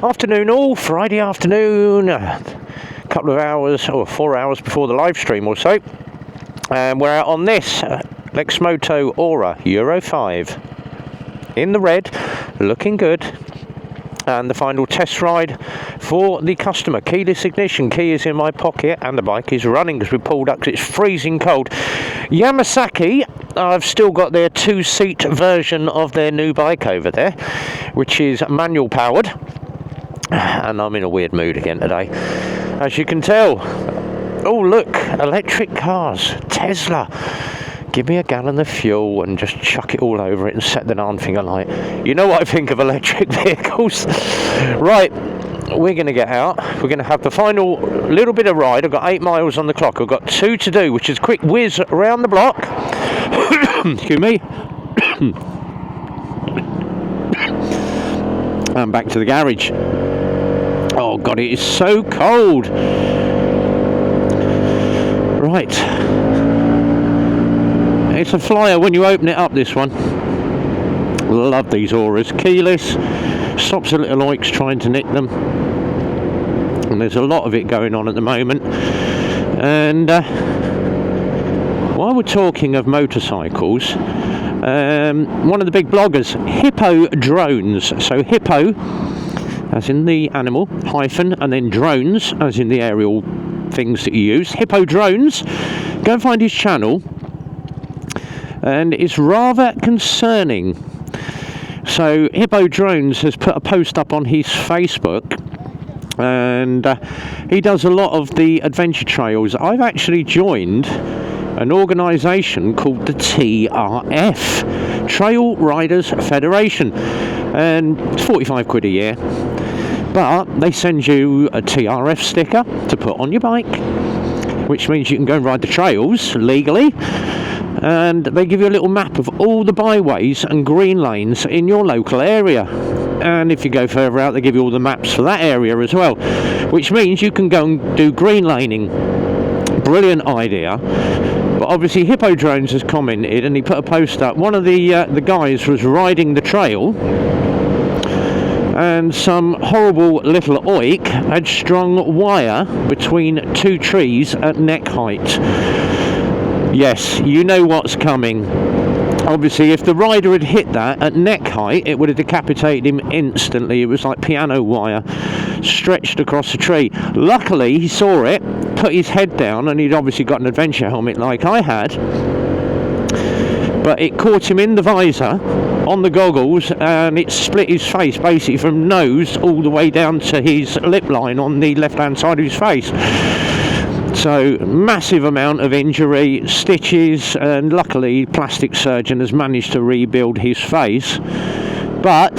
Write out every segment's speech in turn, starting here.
Afternoon all, Friday afternoon, a couple of hours or 4 hours before the live stream or so, and we're out on this Lexmoto Aura Euro 5 in the red, looking good, and the final test ride for the customer. Keyless ignition, key is in my pocket, and the bike is running as we pulled up because it's freezing cold. Yamasaki, I've still got their two-seat version of their new bike over there, which is manual powered, and I'm in a weird mood again today, as you can tell. Oh look, electric cars, Tesla. Give me a gallon of fuel and just chuck it all over it and set the darn thing alight. You know what I think of electric vehicles. Right, we're going to get out. We're going to have the final little bit of ride. I've got 8 miles on the clock. I've got 2 to do, which is a quick whiz around the block. Excuse me. And back to the garage. Oh God, it is so cold. Right. It's a flyer when you open it up, this one. Love these Auras. Keyless. Stops the little oiks trying to nick them. And there's a lot of it going on at the moment. And while we're talking of motorcycles, one of the big bloggers, Hippo Drones. So Hippo, as in the animal, hyphen, and then drones, as in the aerial things that you use. Hippo Drones. Go and find his channel. And it's rather concerning. So Hippo Drones has put a post up on his Facebook, and he does a lot of the adventure trails. I've actually joined an organisation called the TRF, Trail Riders Federation, and it's 45 quid a year, but they send you a TRF sticker to put on your bike, which means you can go and ride the trails legally. And they give you a little map of all the byways and green lanes in your local area, and if you go further out they give you all the maps for that area as well, which means you can go and do green laning. Brilliant idea. But obviously Hippo Drones has commented and he put a post up. One of the guys was riding the trail and some horrible little oik had strung wire between 2 trees at neck height. Yes, you know what's coming. Obviously, if the rider had hit that at neck height, it would have decapitated him instantly. It was like piano wire stretched across the tree. Luckily, he saw it, put his head down, and he'd obviously got an adventure helmet like I had. But it caught him in the visor, on the goggles, and it split his face, basically from nose all the way down to his lip line on the left-hand side of his face. So massive amount of injury, stitches, and luckily plastic surgeon has managed to rebuild his face. But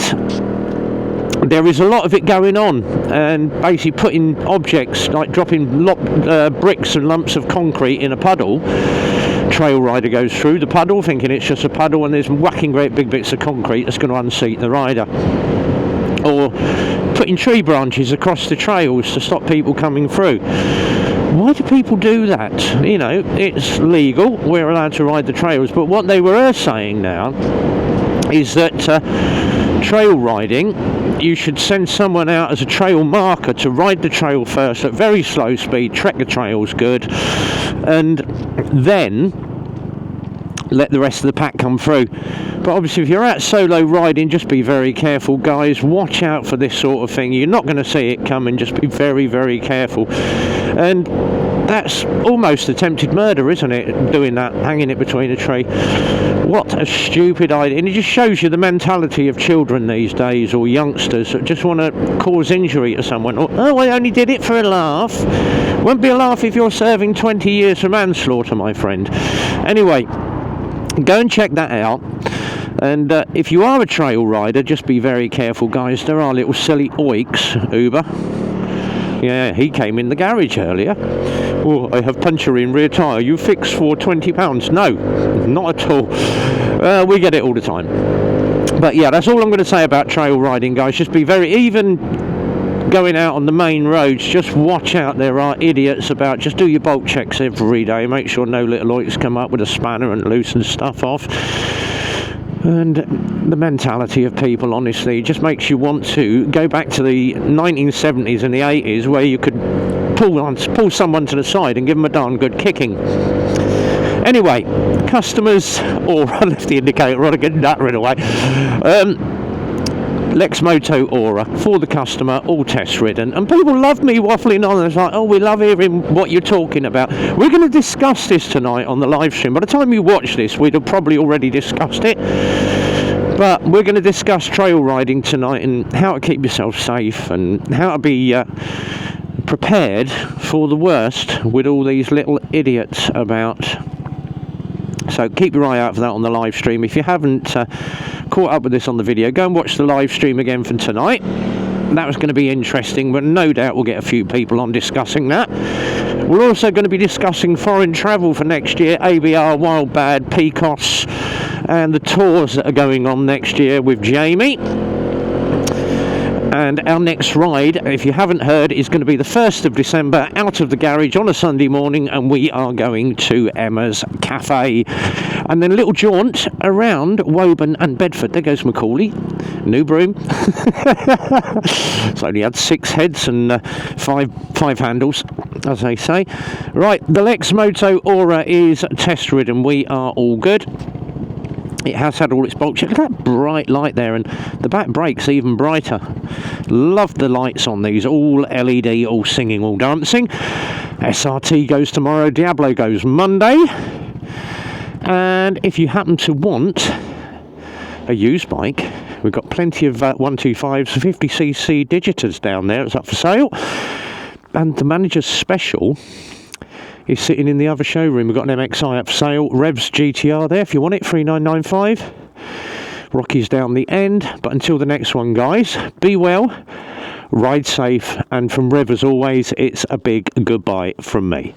there is a lot of it going on, and basically putting objects, like dropping bricks and lumps of concrete in a puddle. Trail rider goes through the puddle thinking it's just a puddle, and there's whacking great big bits of concrete that's going to unseat the rider. Or putting tree branches across the trails to stop people coming through. Why do people do that? You know, it's legal, we're allowed to ride the trails, but what they were saying now is that trail riding, you should send someone out as a trail marker to ride the trail first at very slow speed, trek the trails good, and then let the rest of the pack come through. But obviously if you're out solo riding, just be very careful, guys. Watch out for this sort of thing. You're not going to see it coming. Just be very, very careful. And that's almost attempted murder, isn't it? Doing that, hanging it between a tree. What a stupid idea. And it just shows you the mentality of children these days, or youngsters that just want to cause injury to someone. Or, oh, I only did it for a laugh. Won't be a laugh if you're serving 20 years for manslaughter, my friend. Anyway, go and check that out. And if you are a trail rider, just be very careful, guys. There are little silly oiks. Uber. Yeah, he came in the garage earlier. Oh, I have puncture in rear tyre. You fix for £20. No, not at all. We get it all the time. But yeah, that's all I'm going to say about trail riding, guys. Just be very, even going out on the main roads, just watch out. There are idiots about. Just do your bolt checks every day. Make sure no little oiks come up with a spanner and loosen stuff off. And the mentality of people, honestly, just makes you want to go back to the 1970s and the 80s, where you could pull someone to the side and give them a darn good kicking. Anyway, customers, or I left the indicator on again, that ran away. Lexmoto Aura for the customer, all test ridden, and people love me waffling on. It's like, oh, we love hearing what you're talking about. We're going to discuss this tonight on the live stream. By the time you watch this, we'd have probably already discussed it, but we're going to discuss trail riding tonight and how to keep yourself safe and how to be prepared for the worst with all these little idiots about. So keep your eye out for that on the live stream. If you haven't caught up with this on the video, go and watch the live stream again from tonight. That was going to be interesting, but no doubt we'll get a few people on discussing that. We're also going to be discussing foreign travel for next year, ABR, Wild Bad, PCOS, and the tours that are going on next year with Jamie. And our next ride, if you haven't heard, is going to be the 1st of December, out of the garage on a Sunday morning, and we are going to Emma's Cafe. And then a little jaunt around Woburn and Bedford. There goes Macaulay. New broom. It's only had 6 heads and five handles, as they say. Right, the Lexmoto Aura is test ridden. We are all good. It has had all its bulk check. Look at that bright light there, and the back brake's even brighter. Love the lights on these, all LED, all singing, all dancing. SRT goes tomorrow, Diablo goes Monday. And if you happen to want a used bike, we've got plenty of 125s, 50cc Digitors down there. It's up for sale. And the manager's special is sitting in the other showroom. We've got an MXI up for sale. Revs GTR there if you want it, 3995. Rocky's down the end. But until the next one, guys, be well, ride safe, and from Rev as always, it's a big goodbye from me.